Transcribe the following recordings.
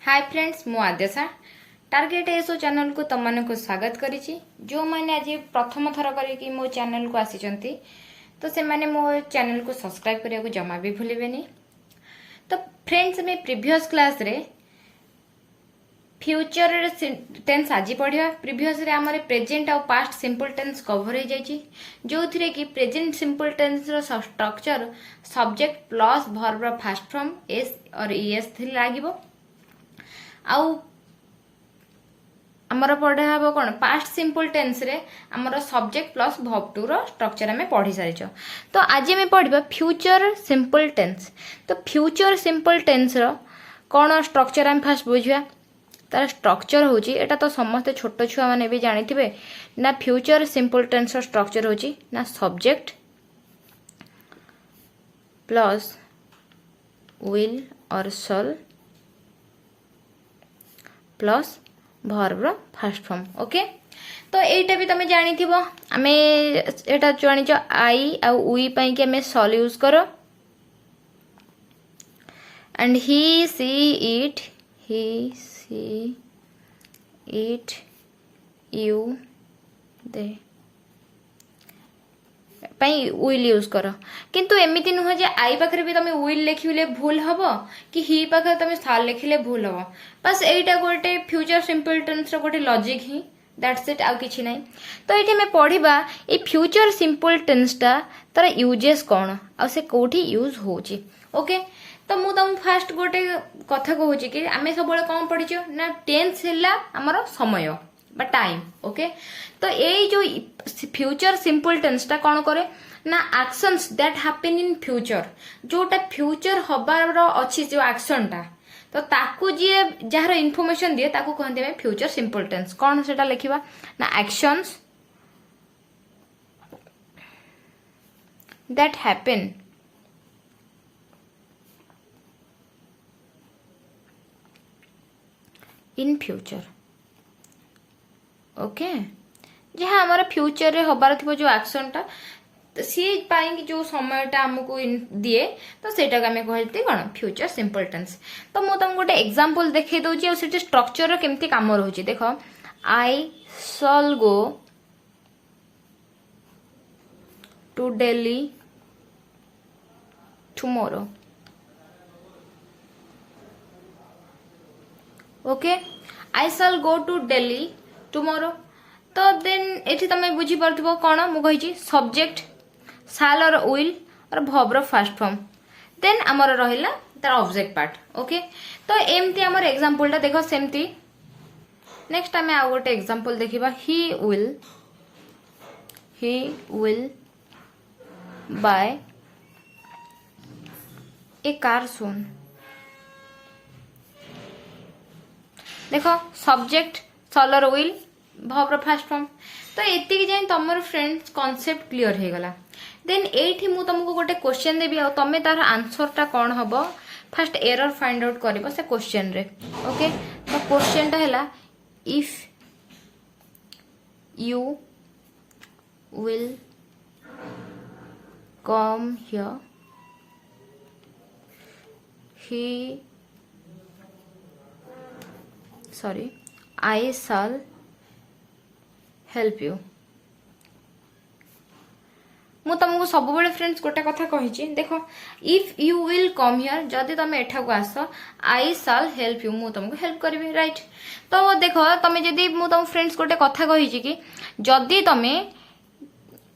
Hi friends मु आद्यशा target SO channel को तुम को स्वागत करिछि। जो मैंने आज प्रथम थर करी मो चैनल को आसी तो से माने मो चैनल को सब्सक्राइब करिया को जमा भी भूलिबेनी। तो फ्रेंड्स में प्रीवियस क्लास रे फ्यूचर टेंस आज पढ़िया। प्रीवियस रे हमरे प्रेजेंट और पास्ट सिंपल टेंस कवर हो जाइछि, जो थिरे कि प्रेजेंट सिंपल टेंस रो structure subject plus verb first form S और ईएस थि लागिवो। आउ आमर पढ़ा हम कौन पास्ट सिंपल टेंस रे आमर सब्जेक्ट प्लस वर्ब टू रो स्ट्रक्चर आम पढ़ी सारी। तो आज आम पढ़ा फ्यूचर सिंपल टेंस। तो फ्यूचर सिंपल टेंस रो कौन स्ट्रक्चर आम फास्ट बुझा। तार स्ट्रक्चर होची एटा तो समस्त छोट छुआ माने भी जानिथिबे ना। फ्यूचर सिंपल टेंस रो स्ट्रक्चर होची ना सब्जेक्ट प्लस विल और shall plus verb first form. Okay, तो एटा भी तमे जानी थिबो। आमे एटा जानी छ आई आ उई पई के हमें शल यूज करो। And he see it you they pi will use कर। किंतु एमिति नुह जे आई पाखरे भी तमे विल लिखिले भूल हबो कि ही पाखरे तमे शाल लिखिले भूल हबो। बस एटा गोटे फ्यूचर सिंपल टेंस रो गोटे लॉजिक ही, दैट्स इट, आउ किछि नै। तो एठी में पढ़िबा ए फ्यूचर सिंपल टेंस ता तार यूजेस कोन आ से कोठी यूज होची। ओके, तो मु तम फास्ट गोटे कथा कहूची कि आमे सब बळे कोन पढिछो ना टेंस हैला हमरो समय बा टाइम। ओके, तो ये जो फ्यूचर सिंपल टेंस टा कौन करे ना actions that happen in future, जोटा फ्यूचर हबार अच्छी जो एक्शन टा तो ताकू जी जार इनफॉरमेशन दिए ताकू कहते हैं फ्यूचर सिंपल टेंस। कौन सेटा लिखिबा ना actions that happen in future. Okay, जहाँ हमारा फ्यूचर रे हबार थी जो एक्शन टा तो सी पाई जो समयटा हमको दिए तो सेटा को आमे कहते कौन फ्यूचर सिंपल टेंस। तो मु तुमको गोटे एग्जांपल देखे दउची और सेठी स्ट्रक्चर केमती काम रहउची। देखो I shall go to Delhi tomorrow. Okay, I shall go to Delhi tomorrow. तो देन एठी तमे बुझी परथबो कोन मु कहिची सब्जेक्ट शाल और विल और वर्ब फर्स्ट फॉर्म, देन हमर रहिला तार ऑब्जेक्ट पार्ट। ओके, तो एमती हमर एग्जांपल ता देखो सेमती। नेक्स्ट हमें आ गोटे एग्जांपल देखिबा he will buy a car soon. देखो सब्जेक्ट शाल और विल वर्ब फर्स्ट फॉर्म। तो एतिक जाय तमर फ्रेंड्स कांसेप्ट क्लियर हे गला। देन एठी मु तुमको गोटे क्वेश्चन देबी आ तमे तार आंसर टा कोन हबो फर्स्ट एरर फाइंड आउट करबो से क्वेश्चन रे। ओके, तो क्वेश्चन टा हैला if you will come here I shell help you. मु तुमको सब बेले फ्रेंड्स गोटे कथा कहिची। देखो if you will come here जदि तुम एठा को आस आई शैल हेल्प यू, मु तुमको हेल्प करिवे, राइट। तो देखो तुम जदि मु तुम फ्रेंड्स गोटे कथा कहिची कि जदि तुम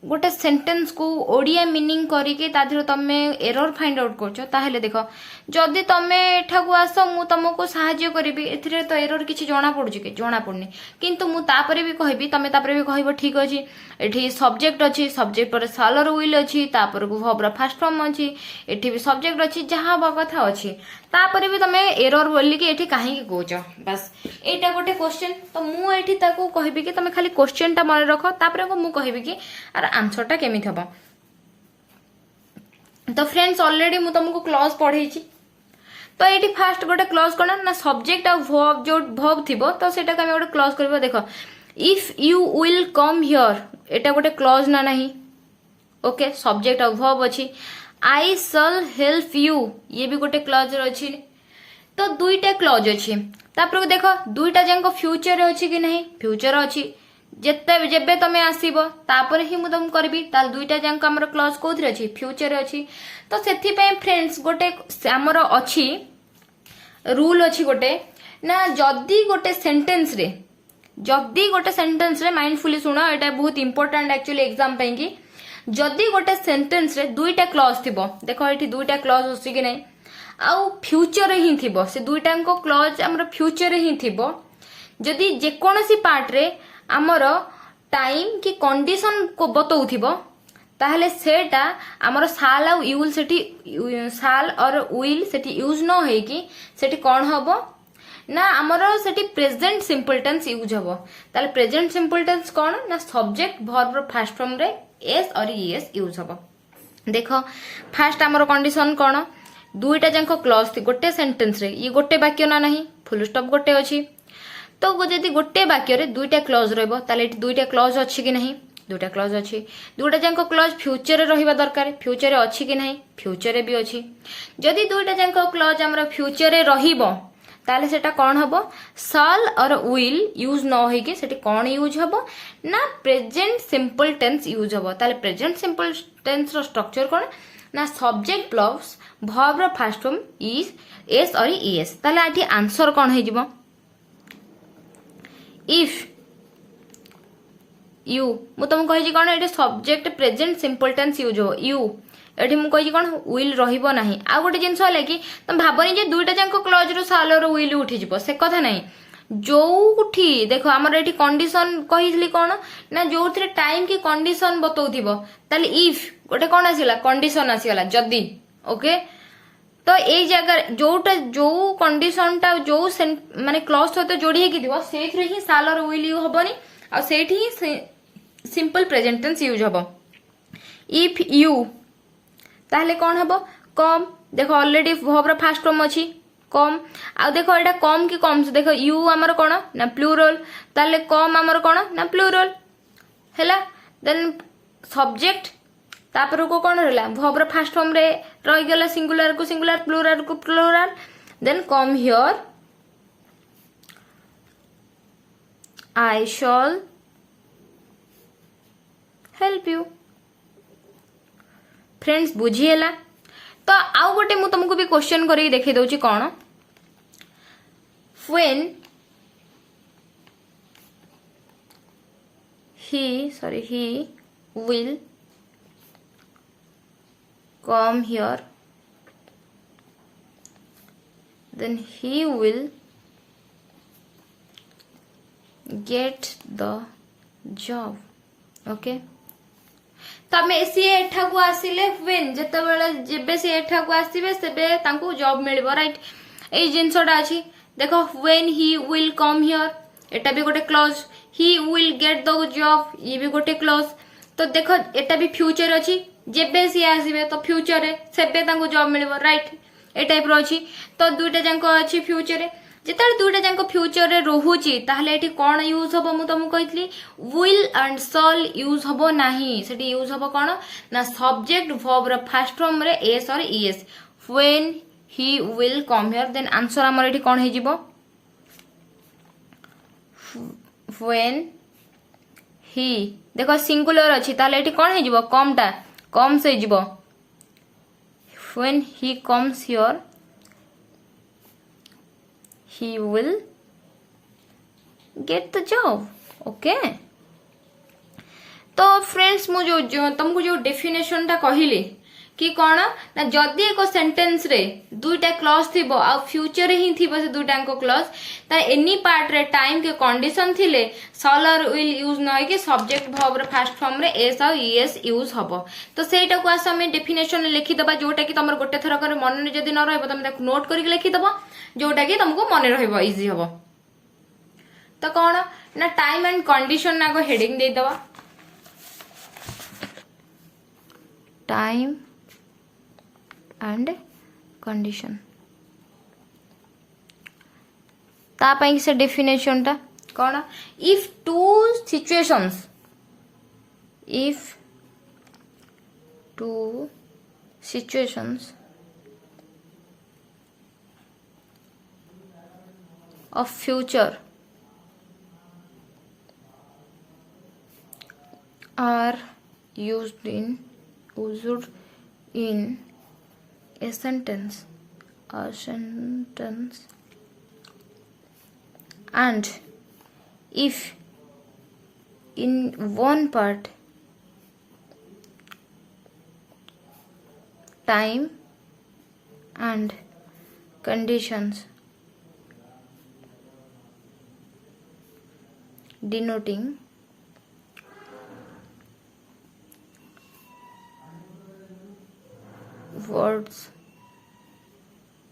गोटे सेंटेंस को ओडिया मीनिंग करके ताधर तुम एरर फाइंड आउट करछो ताहेले देखो जदि तुम एठा को आस मु तुमको सहाय्य करिबी एथिरे तो एरर किछि जणा पडुची कि जणा पडनी, किंतु मु तापरे भी कहबी तमे तापरे भी कहबो ठीक अछि एठी सब्जेक्ट अछि, सब्जेक्ट पर शाल और विल अछि, तापर को वर्ब फर्स्ट फॉर्म अछि, एठी भी सब्जेक्ट अछि, जहां कथा अछि तापरे भी तमे एरर बोली कि एठी काहे कि कहउछ। बस एटा गोटे क्वेश्चन। तो मु एठी ताको कहबी कि तमे खाली क्वेश्चन टा मन रखो, तापरे को मु कहबी कि आर आंसर टा केमिति हबो। तो फ्रेंड्स ऑलरेडी मु तुमको क्लॉज पढ़ेची। तो ये फास्ट गोटे क्लॉज कौन ना सब्जेक्ट और वर्ब जो वर्ब थिबो तो सेटा को हम गोटे क्लॉज करबो। देखो if you will come here एटा गोटे क्लॉज ना नहीं। ओके, सब्जेक्ट और वर्ब अछि। आई शैल हेल्प यू ये भी गोटे क्लॉज अछि। तो दुईटा क्लॉज अच्छी तापर देख दुईटा जाक फ्यूचर अच्छी कि नहीं फ्यूचर अच्छी जेते जेबे तमे आसीबो तापर ही मु तुम करबी ताल दुईटा जाक हमर क्लॉज कोथरे अछि फ्यूचर अछि तो सेथि पे फ्रेंड्स गोटे हमर अछि रूल अछि गोटे ना जदी गोटे सेंटेंस रे माइंडफुली सुनो एटा बहुत इंपोर्टेंट एक्चुअली एग्जाम पे कि जदी गोटे सेंटेंस रे दुईटा क्लॉज थिबो देखो एठी दुईटा क्लॉज अछि कि नहीं आउ फ्यूचर ही थिबो से दुईटा को क्लॉज हमर फ्यूचर ही थिबो जदी जे कोनोसी पार्ट रे हमर टाइम की कंडीशन को बतौथिबो ताहले सेटा हमर साल आ यूल सेठी साल और विल सेठी यूज न होई कि सेठी कोन हबो ना हमर सेठी प्रेजेंट सिंपल टेंस यूज हबो ताले प्रेजेंट सिंपल टेंस कोन ना सब्जेक्ट वर्ब फर्स्ट फॉर्म रे एस और ईएस यूज हबो देखो फर्स्ट हमर कंडीशन कोन दुईटा जाक क्लॉज थी गोटे सेंटेंस रे ये गोटे वाक्य ना नहीं फुल स्टॉप गोटे अछि तो जदि गोटे वाक्य रे दुईटा क्लॉज रहबो ताले एठी दुईटा क्लॉज अछि कि नहीं दुईटा क्लॉज अछि दुईटा जाक क्लॉज फ्यूचर रे रहिबा दरकार फ्यूचर रे अछि कि नहीं फ्यूचर रे भी अछि जदि दुईटा जाक क्लॉज हमर फ्यूचर रे रहिबो ताले सेटा कोन हबो शैल और विल यूज न होई कि सेठी कोन यूज हबो ना प्रेजेंट सिंपल टेंस यूज हबो ताले प्रेजेंट सिंपल टेंस रो स्ट्रक्चर कोन ना सब्जेक्ट प्लस वर्ब रो फर्स्ट फॉर्म इज एस और ईएस ताले आठी आंसर कोन हे जिवो इफ यू मु तुम कहि कोन एठी subject present simple tense use हो यू एठी मु कहि कोन विल रहिबो नाही आ गोटे जिंस हले कि तुम भाबनी जे दुईटा जाक क्लॉज रो साल और विल उठी जिवो से कथा नाही जोठी देखो हमर एठी कंडीशन कहिसली कोन ना जोथरे टाइम की कंडीशन बतौथिबो ताले इफ गोटे कोन आसिला कंडीशन आसिला जदी ओके तो ए जगह जोटा जो कंडीशन टा जो माने क्लॉज सहित जोड़ी हे कि दिबो सेथरे ही साल और विल यू हबनी आ सेठी ही सिंपल प्रेजेंट टेंस यूज हबो इफ यू ताहले कोन हबो कम देखो ऑलरेडी वर्ब रो फर्स्ट फॉर्म अछि कम आ देखो एटा कम की कम देखो यू हमर कोन ना प्लूरल ताहले कम हमर कोन ना प्लूरल हैला देन सब्जेक्ट तापर को कोन रहला वर्ब रो फर्स्ट फॉर्म रे रहि गेला सिंगुलर को plural then come here I shall help you friends बुझीला तो आउ गोटे मु तुमको भी क्वेश्चन करी देखै दउची कोन when he will come here then he will get the job okay तमे सी एठा को आसीले व्हेन जते बेले जेबे सी एठा को आसीबे सेबे तांको जॉब मिलबो राइट ए जिंसोडा अछि देखो when he will come here एटा भी गोटे clause he will get the job ये भी गोटे क्लॉज तो देखो एटा भी फ्यूचर अछि जेबे सी आसीबे तो फ्यूचर रे सेबे तांको जॉब मिलबो राइट ए टाइप रो अछि तो दुइटा जांको अछि फ्यूचर रे जेतार दुइटा जांको फ्यूचर रे रहुची ताहले एठी कोन यूज हबो मु तुमको कहितली विल एंड शैल यूज हबो नाही सेठी यूज हबो कोन ना सब्जेक्ट वर्ब रे फर्स्ट फॉर्म रे एस और ES when he will come here then answer हमर एठी कोन हे जिवो व्हेन ही देखो सिंगुलर अछि ताहले एठी कोन हे जिवो कमटा कम से जिवो when he comes here he will get the job okay तो फ्रेंड्स मु जो तुमको जो डेफिनेशन टा कहिली कि कोन ना जदी एको सेंटेंस रे दुईटा क्लॉज थिबो आ फ्यूचर ही थिबो से दुईटा को क्लॉज ता एनी पार्ट रे टाइम के कंडीशन थिले शैल और विल यूज न कि सब्जेक्ट वर्ब रे फर्स्ट फॉर्म रे एस और ईएस यूज हबो तो सेटा को आस हम डेफिनेशन लिखि दबा जोटा कि तमर गोटे थरा करे मन ने जदी न रहबो तमे नोट करके लिखि दबो जोटा कि तुमको मन रहबो इजी हबो तो कोन ना टाइम एंड कंडीशन ना को हेडिंग दे दबा टाइम एंड कंडीशन ता पई से डेफिनेशन टा कोन if two situations of future are used in a sentence and if in one part time and conditions denoting words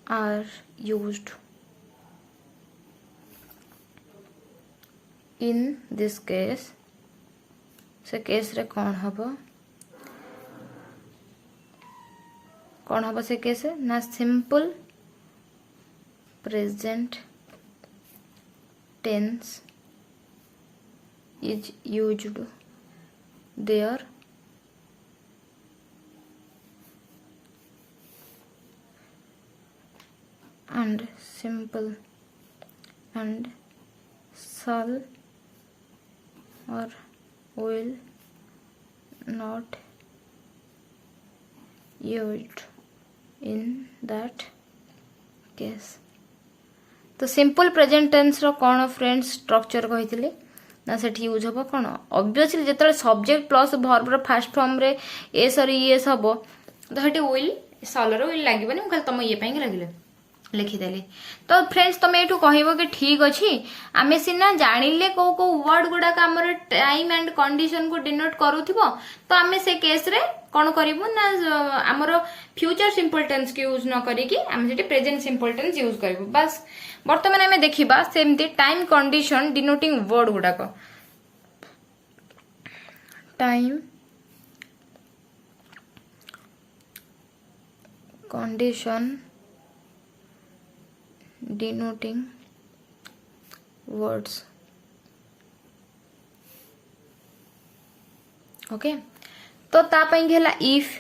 are used in this case से case रे कौन हबो से केस ना simple present tense is used there and simple and shall or will not used in that case. तो simple present tense रो कौन friends structure कही ना से यूज हम कौन ऑब्वियसली जिते subject plus verb fast form रे एस और ईएस हम तो ये विल सलर विल लगे मुझे तुम ये लगे लिखिदेली तो फ्रेंड्स तुम ये कह कि ठीक अच्छे आम सीना जानिले कौ कौ वर्ड गुड़ाक आम टाइम एंड कंडीशन को डिनोट करूथिबो तो आम से केस रे कौन करूँ ना आमर फ्यूचर सिंपल टेंस के यूज न करिकी आम से प्रेजेंट सिंपल टेंस यूज करूँ बस बर्तमान आम देखा सेमती टाइम कंडीशन डिनोटिंग वर्ड गुड़ाक time condition denoting words okay तो तापाई है इफ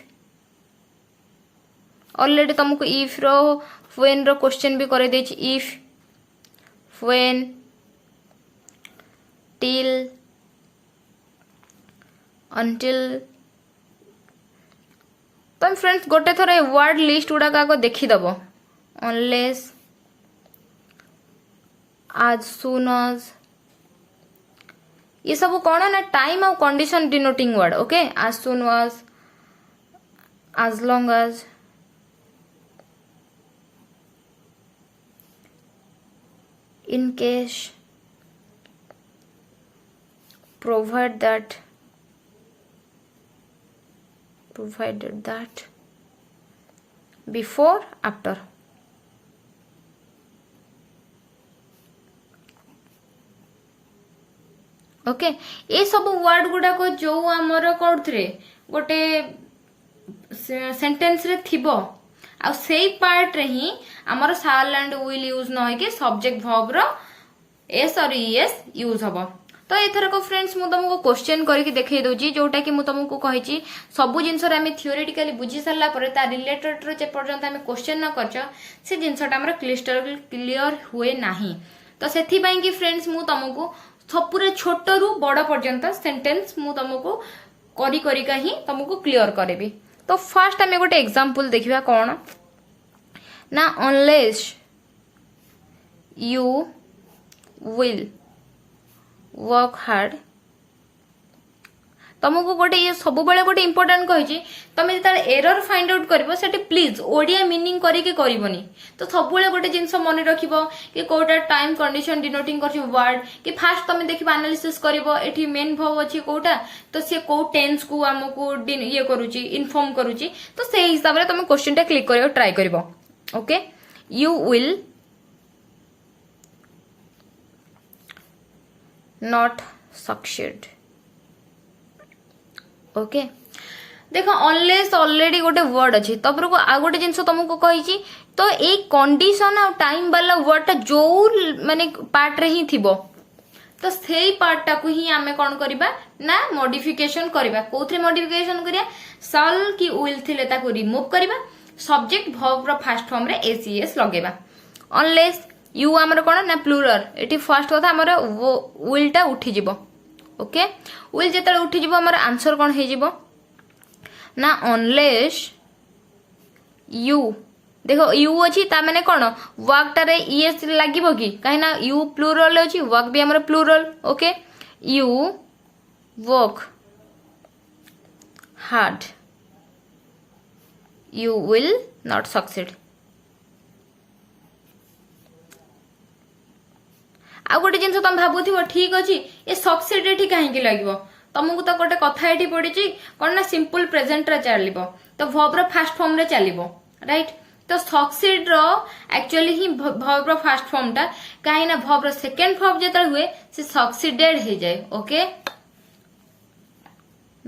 ऑलरेडी तुमको इफ रो व्हेन रो क्वेश्चन भी करे देछि इफ व्हेन टिल अंटिल तुम फ्रेंड्स गोटे थोड़े वर्ड लिस्ट गुड़ाक देखी दबो अनलेस as soon as ये सब कौन है ना टाइम और condition denoting word okay as soon as long as in case provided that before after okay ये सब वर्ड गुड़ाक जो आमर कौन गोटे सेंटेंस रे थिबो आ सेई पार्ट रे ही आमर शाल एंड विल यूज न होके सब्जेक्ट वर्ब रो एस और ईएस यूज हबो तो एथर को फ्रेंड्स मु तुमको क्वेश्चन करके देखै दोजी जोटा कि मु तुमको कहिची सब जिंस रे हम थियोरेटिकली बुझी सरला परे ता रिलेटेड रो जे पर्यंत हम क्वेश्चन न करछ से जिंसटा हमर क्लियर हुए नाही तो सेथि पई कि फ्रेंड्स मु तुमको सब पूरे छोट रु बड़ पर्यंत सेंटेंस मु तुमको करी करिका ही तुमको क्लियर करेबी तो फर्स्ट आम गोटे एग्जांपल देखिबा कौन ना unless you will work hard तुमको गोटे ये सब बेले गोटे इंपोर्टेंट कही तुम जो एरर फाइंड आउट कर सेठी प्लीज ओडिया मीनिंग करके करबनी तो सब बेले गोटे जिनस मन रखिबो कि कोटा टाइम कंडीशन डिनोटिंग कर वर्ड कि फास्ट तुम देखिबा एनालिसिस करबो एठी मेन वर्ब अछि कोटा तो से को टेंस को हमको ये करूची इन्फॉर्म करूची तो से हिसाब रे तुम क्वेश्चन टा क्लिक करियो ट्राई करबो okay you will not succeed okay देखो अनलेस ऑलरेडी गोटे वर्ड अच्छी तपर को आ गोटे जिनस तुमको कही तो ये कंडीशन और टाइम वाला वर्ड टा जो माने पार्ट रे ही थिबो तो सेही पार्ट टा को ही आमे कोन करबा ना मॉडिफिकेशन करबा कोथरे मॉडिफिकेशन करिया शैल की विल थिले ताको रिमूव करबा सब्जेक्ट वर्ब रो फर्स्ट फॉर्म रे एसीएस लगेबा अनलेस यू आमर कौन ना प्लूरल एटी फर्स्ट कथा आमर विल टा उठी जिवो ओके विल जेतले उठी जिवो आमर आंसर कौन हे जिवो ना अनलेस यू देखो यू अच्छी ता माने कौन वर्क टारे ईएस लागिवो कि कहीं ना यू प्लूरल अच्छी वर्क भी आमर plural okay you work hard you will not succeed आ गोटे जिन तुम भावुव ठीक अच्छे ये सक्सीड ये कहीं लगे तुमको तो गोटे कथा ये पड़ी कौन ना सिंपल प्रेजेंट रे चलो तो भर्ब रो फास्ट फॉर्म रे चलो राइट तो सक्सीड रो एक्चुअली ही भर्ब रो फास्ट फॉर्म टा कहीं ना भर्ब रो सेकंड फॉर्म जेता हुए से सक्सीडेड हो जाए ओके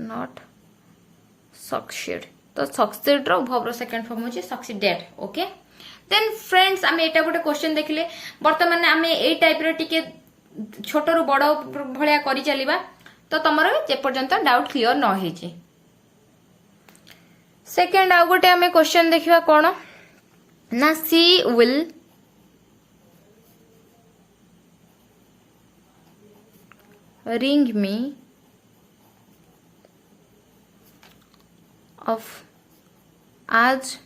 नॉट सक्सीड तो सक्सीड रो भर्ब रो सेकंड फॉर्म होची सक्सीडेड ओके देन फ्रेंड्स आमे एटा गोटे क्वेश्चन देखले वर्तमान आमे ए टाइप रो टिके छोट रु बड़ भलिया करि चलिबा तो तमरो जे पर्यंत डाउट क्लियर न हेची सेकंड आ गोटे आमे क्वेश्चन देखिबा कोन ना she will ring me of as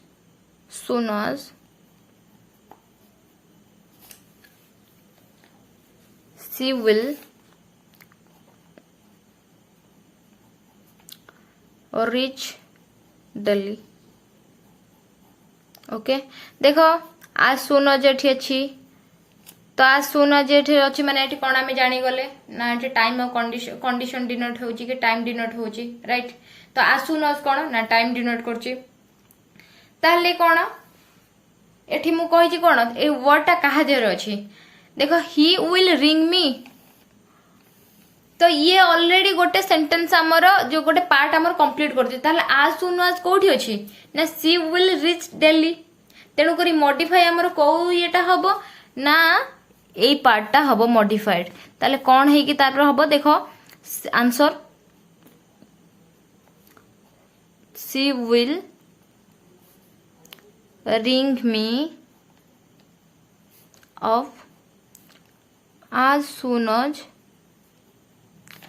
soon as she will reach Delhi okay देखो आज सुन जेठी अच्छी तो आज सुन जेठी अच्छी माने एठी कोन आमे जानी गले ना एठी टाइम ऑफ कंडीशन डिनोट होची कि टाइम डिनोट होची राइट तो आज सुन कोन ना टाइम डिनोट करची ताले कोन एठी मु कहि छी कोन ए वर्ड टा कहा जेर अछि देखो ही विल रिंग मी तो ये ऑलरेडी गोटे सेंटेंस हमर जो गोटे पार्ट हमर कंप्लीट करछि ताले आज सुन आज कोठी अछि ना सी विल रीच दिल्ली तेणु करी मॉडिफाई हमर को येटा हबो ना ए पार्ट टा हबो मॉडिफाइड ताले कोन हे कि तापर हबो देखो answer she will ring me off आज सुन आज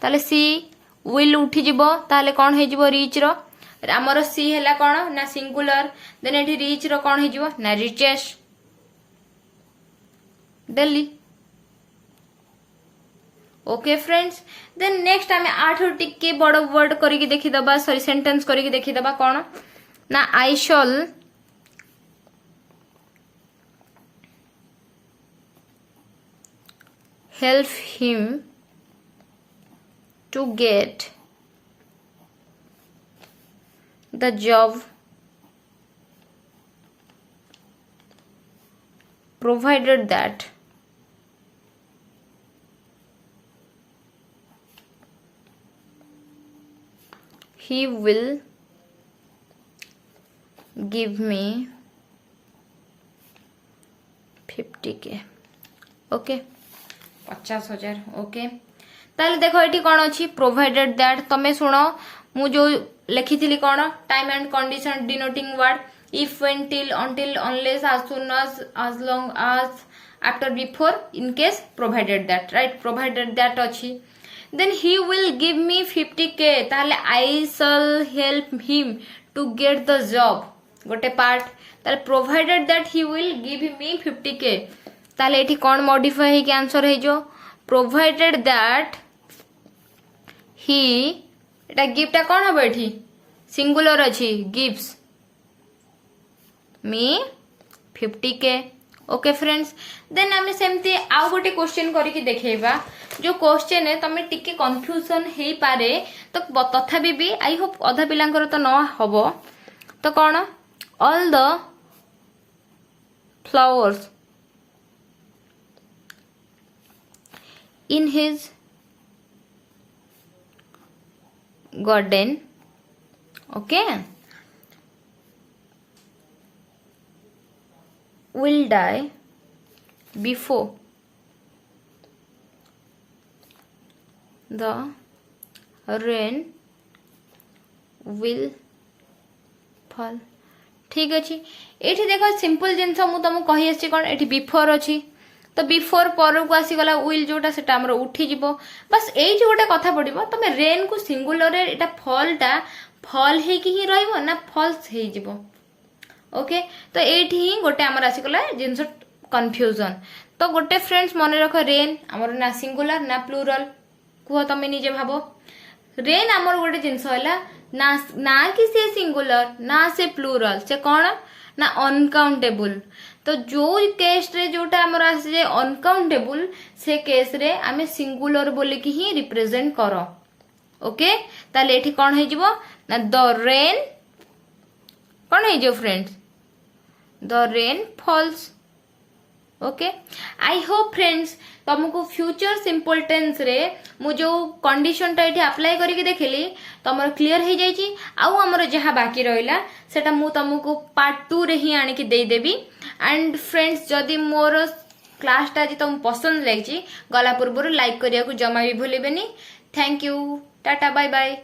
ताले सी विल उठी जिवो ताले कोन हे जिवो रीच रो आमर सी हैला कोन ना सिंगुलर देन एठी रीच रो कोन हे जिवो ना reaches Delhi okay friends then next आमे 8 टिके बड़ वर्ड करिके देखि दबा सॉरी सेंटेंस करिके देखि दबा कोन ना आई शैल help him to get the job provided that he will give me 50K okay 50,000 okay ताले देखो एठी कोन अछि प्रोवाइडेड दैट तमे सुनो मु जो लिखि थिली कोन time and condition denoting word if when till until unless as soon as long as after before in case provided that right provided that अछि then he will give me 50K ताले I shall help him to get the job गोटे part ताले provided that he will give me 50K ताले एठी कोन modify है कि answer है जो provided that he Etah gift कोन हबो एठी सिंगुलर अछि gives me 50K okay friends then आमे सेमती आउ गोटे क्वेश्चन करिकि देखैबा जो क्वेश्चन है तमे टिके कंफ्यूजन हेई पारे तो तथापि भी आई होप अधा पिलांकर तो न हबो तो कोन all the flowers in his garden okay will die before the rain will fall ठीक अछि एठी देखो सिंपल जिंस मु तुम कहि अछि कोन एठी बिफोर अछि तो बिफोर पर को आसीगला विल जोटा सेटा हमर उठी जिवो बस एई जो गोटे कथा पड़िबो तमे रेन को सिंगुलर रे एटा फॉलटा फॉल हे कि ही रहइबो ना फॉल्स हे जिवो ओके तो एठी ही गोटे हमर आसीगला जिंस कंफ्यूजन तो गोटे फ्रेंड्स मन रख रेन हमर ना सिंगुलर ना प्लूरल कुह तमे निजे भाबो रेन हमर गोटे जिंस होला ना कि से सिंगुलर ना से प्लूरल से कौन ना अनकाउंटेबल तो जो केस रे जोटा हमर आसे जे अनकाउंटेबल से केस रे आमे सिंगुलर बोली कि ही रिप्रेजेंट करो ओके ताले एठी कौन हे जिवो ना द रेन कौन हे जो friends the rain false okay I hope friends तुमको फ्यूचर सिंपल टेंस रे मु जो कंडीशन टा एठी अप्लाई करके देखली तमर क्लियर हो जाइची आउ हमर जहा बाकी रहला सेटा मु तुमको पार्ट 2 रे ही आनी के दे देबी एंड फ्रेंड्स जदी मोर क्लास टा जी तुम पसंद लागिची गला पूर्व लाइक करिया को जमा भी भूलिबेनी thank you tata bye bye.